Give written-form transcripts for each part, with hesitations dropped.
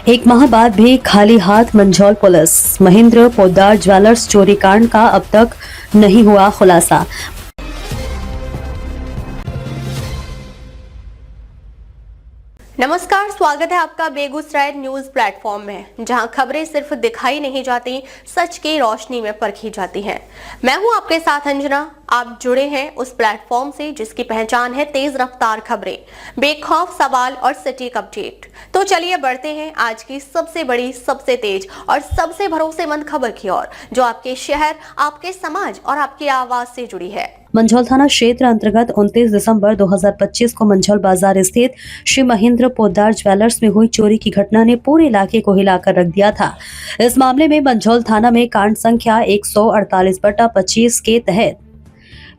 एक माह बाद भी खाली हाथ मंझौल पुलिस। महेंद्र पोद्दार ज्वेलर्स चोरी कांड का अब तक नहीं हुआ खुलासा। नमस्कार, स्वागत है आपका बेगूसराय न्यूज प्लेटफॉर्म में, जहां खबरें सिर्फ दिखाई नहीं जाती, सच की रोशनी में परखी जाती हैं। मैं हूं आपके साथ अंजना। आप जुड़े हैं उस प्लेटफॉर्म से जिसकी पहचान है तेज रफ्तार खबरें, बेखौफ सवाल और सटीक अपडेट। तो चलिए बढ़ते हैं आज की सबसे बड़ी, सबसे तेज और सबसे भरोसेमंद खबर की ओर, जो आपके शहर, आपके समाज और आपकी आवाज से जुड़ी है। मंझौल थाना क्षेत्र अंतर्गत 29 दिसंबर 2025 को मंझौल बाजार स्थित श्री महेंद्र पोद्दार ज्वेलर्स में हुई चोरी की घटना ने पूरे इलाके को हिलाकर रख दिया था। इस मामले में मंझौल थाना में कांड संख्या 148/25 के तहत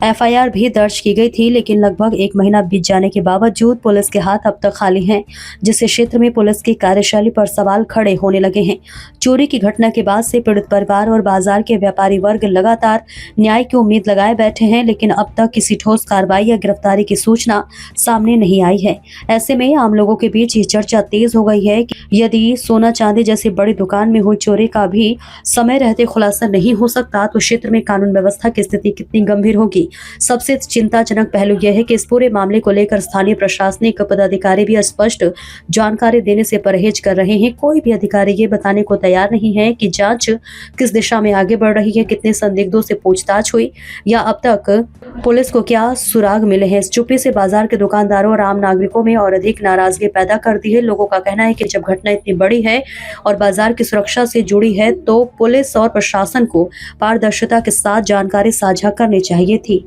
एफआईआर भी दर्ज की गई थी, लेकिन लगभग एक महीना बीत जाने के बावजूद पुलिस के हाथ अब तक खाली हैं, जिससे क्षेत्र में पुलिस की कार्यशैली पर सवाल खड़े होने लगे हैं। चोरी की घटना के बाद से पीड़ित परिवार और बाजार के व्यापारी वर्ग लगातार न्याय की उम्मीद लगाए बैठे हैं, लेकिन अब तक किसी ठोस कार्रवाई या गिरफ्तारी की सूचना सामने नहीं आई है। ऐसे में आम लोगों के बीच ये चर्चा तेज हो गई है कि यदि सोना चांदी जैसी बड़ी दुकान में हुई चोरी का भी समय रहते खुलासा नहीं हो सकता, तो क्षेत्र में कानून व्यवस्था की स्थिति कितनी गंभीर होगी। सबसे चिंताजनक पहलू यह है कि इस पूरे मामले को लेकर स्थानीय प्रशासनिक पदाधिकारी भी स्पष्ट जानकारी देने से परहेज कर रहे हैं। कोई भी अधिकारी ये बताने को तैयार नहीं है कि जांच किस दिशा में आगे बढ़ रही है, कितने संदिग्धों से पूछताछ हुई या अब तक पुलिस को क्या सुराग मिले हैं। इस चुप्पी से बाजार के दुकानदारों और आम नागरिकों में और अधिक नाराजगी पैदा कर दी है। लोगों का कहना है कि जब घटना इतनी बड़ी है और बाजार की सुरक्षा से जुड़ी है, तो पुलिस और प्रशासन को पारदर्शिता के साथ जानकारी साझा करनी चाहिए थी।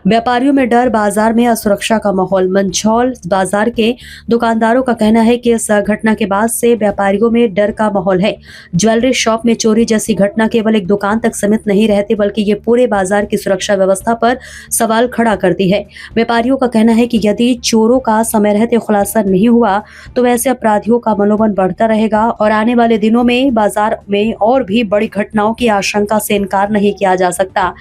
व्यापारियों में डर, बाजार में असुरक्षा का माहौल। मंझौल बाजार के दुकानदारों का कहना है कि इस घटना के बाद से व्यापारियों में डर का माहौल है। ज्वेलरी शॉप में चोरी जैसी घटना केवल एक दुकान तक सीमित नहीं रहती, बल्कि ये पूरे बाजार की सुरक्षा व्यवस्था पर सवाल खड़ा करती है। व्यापारियों का कहना है कि यदि चोरों का समय रहते खुलासा नहीं हुआ, तो वैसे अपराधियों का मनोबल बढ़ता रहेगा और आने वाले दिनों में बाजार में और भी बड़ी घटनाओं की आशंका से इनकार नहीं किया जा सकता।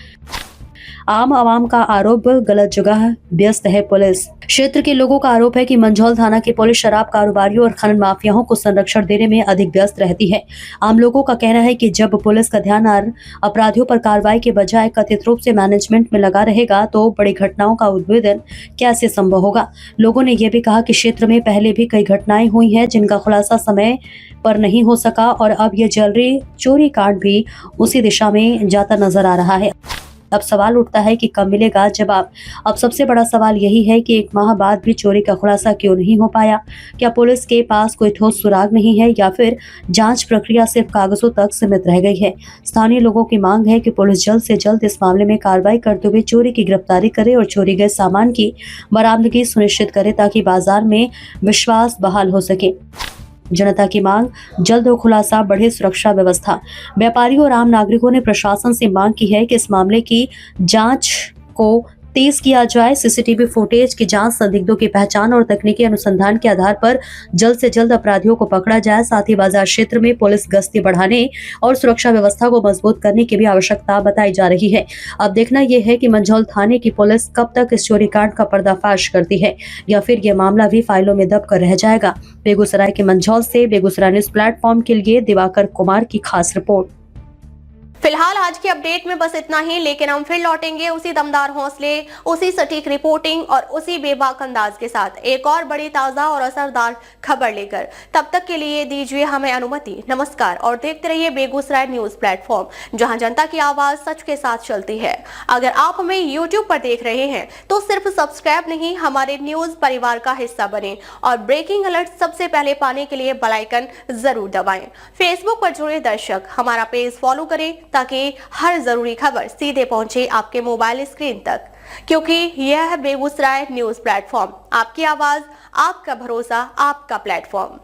आम आवाम का आरोप, गलत जगह व्यस्त है पुलिस। क्षेत्र के लोगों का आरोप है कि मंझौल थाना की पुलिस शराब कारोबारियों और खनन माफियाओं को संरक्षण देने में अधिक व्यस्त रहती है। आम लोगों का कहना है कि जब पुलिस का ध्यान अपराधियों पर कार्रवाई के बजाय कथित रूप से मैनेजमेंट में लगा रहेगा, तो बड़ी घटनाओं का उद्भेदन कैसे संभव होगा। लोगों ने यह भी कहा कि क्षेत्र में पहले भी कई घटनाएं हुई हैं, जिनका खुलासा समय पर नहीं हो सका और अब यह ज्वेलरी चोरी कांड भी उसी दिशा में जाता नजर आ रहा है। अब सवाल उठता है कि कब मिलेगा जवाब। अब सबसे बड़ा सवाल यही है कि एक माह बाद भी चोरी का खुलासा क्यों नहीं हो पाया। क्या पुलिस के पास कोई ठोस सुराग नहीं है या फिर जांच प्रक्रिया सिर्फ कागजों तक सीमित रह गई है। स्थानीय लोगों की मांग है कि पुलिस जल्द से जल्द इस मामले में कार्रवाई करते हुए चोरी की गिरफ्तारी करे और चोरी गए सामान की बरामदगी सुनिश्चित करे, ताकि बाजार में विश्वास बहाल हो सके। जनता की मांग, जल्द हो खुलासा, बढ़े सुरक्षा व्यवस्था। व्यापारियों और आम नागरिकों ने प्रशासन से मांग की है कि इस मामले की जांच को तेज किया जाए। सीसीटीवी फुटेज की जांच, संदिग्धों की पहचान और तकनीकी अनुसंधान के आधार पर जल्द से जल्द अपराधियों को पकड़ा जाए। साथ ही बाजार क्षेत्र में पुलिस गश्ती बढ़ाने और सुरक्षा व्यवस्था को मजबूत करने की भी आवश्यकता बताई जा रही है। अब देखना यह है कि मंझौल थाने की पुलिस कब तक इस चोरी कांड का पर्दाफाश करती है या फिर यह मामला भी फाइलों में दब कर रह जाएगा। बेगूसराय के मंझौल से बेगूसराय न्यूज प्लेटफॉर्म के लिए दिवाकर कुमार की खास रिपोर्ट। फिलहाल आज की अपडेट में बस इतना ही, लेकिन हम फिर लौटेंगे उसी दमदार हौसले, उसी सटीक रिपोर्टिंग और उसी बेबाक अंदाज के साथ एक और बड़ी, ताजा और असरदार खबर लेकर। तब तक के लिए दीजिए हमें अनुमति। नमस्कार और देखते रहिए बेगूसराय न्यूज प्लेटफॉर्म, जहां जनता की आवाज सच के साथ चलती है। अगर आप हमें यूट्यूब पर देख रहे हैं तो सिर्फ सब्सक्राइब नहीं, हमारे न्यूज परिवार का हिस्सा बने और ब्रेकिंग अलर्ट सबसे पहले पाने के लिए बेल आइकन जरूर दबाएं। फेसबुक पर जुड़े दर्शक हमारा पेज फॉलो करें, ताकि हर जरूरी खबर सीधे पहुंचे आपके मोबाइल स्क्रीन तक, क्योंकि यह है बेगूसराय न्यूज प्लेटफॉर्म, आपकी आवाज, आपका भरोसा, आपका प्लेटफॉर्म।